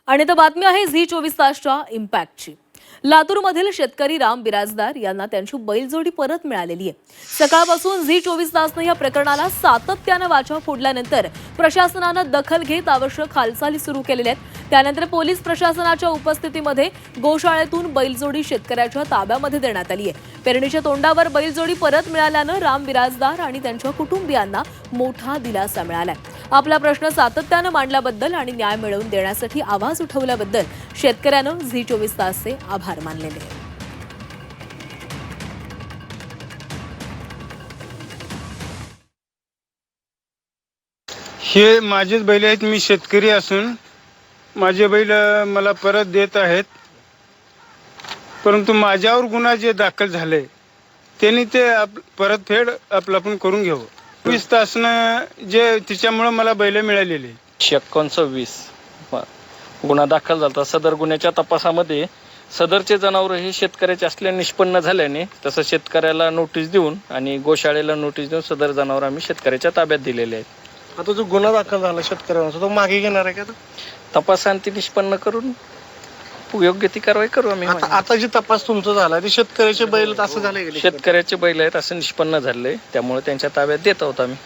आणि तर बातमी आहे झी 24 तासच्या इम्पॅक्टची। लातूरमधील शेतकरी राम बिराजदार यांना त्यांची बैलजोडी परत मिळालेली आहे। सकाळपासून झी 24 तासने या प्रकरणाला सातत्याने वाचा फोडल्यानंतर प्रशासनाने दखल घेत आवश्यक हालचाली सुरू केलेल्या आहेत। त्यानंतर पोलीस प्रशासनाच्या उपस्थितीमध्ये गोशाळेतून बैलजोडी शेतकऱ्याच्या ताब्यामध्ये देण्यात आली आहे। पेरणीच्या तोंडावर बैलजोडी परत मिळाल्याने राम बिराजदार आणि त्यांच्या कुटुंबियांना मोठा दिलासा मिळालाय। आपला प्रश्न सातत्याने मांडल्याबद्दल आणि न्याय मिळवून देण्यासाठी आवाज उठवल्याबद्दल शेतकऱ्यानं झी 24 तासचे आभार मानलेले आहेत। हे माझेच बैल आहेत। मी शेतकरी असून माझे बैल मला परत देत आहेत, परंतु माझ्यावर गुन्हा जे दाखल झाले त्यांनी ते परतफेड आपण करून घ्यावं। 20 तासनं जे तिच्यामुळे मला बैल मिळालेले 1920 गुन्हा दाखल झाला। सदर गुन्ह्याच्या तपासामध्ये सदरचे जनावर हे शेतकऱ्याचे असल्याने निष्पन्न झाल्याने तसं शेतकऱ्याला नोटीस देऊन आणि गोशाळेला नोटीस देऊन सदर जनावर आम्ही शेतकऱ्याच्या ताब्यात दिलेले आहेत। आता जो गुन्हा दाखल झाला शेतकऱ्यांचा तो मागे घेणार आहे का? तपासांती निष्पन्न करून योग्य ती कारवाई करू आम्ही। आता जे तपास तुमचा झाला ते शेतकऱ्याचे बैल असं झालंय? शेतकऱ्याचे बैल आहेत असं निष्पन्न झाले, त्यामुळे त्यांच्या ताब्यात देत आहोत आम्ही।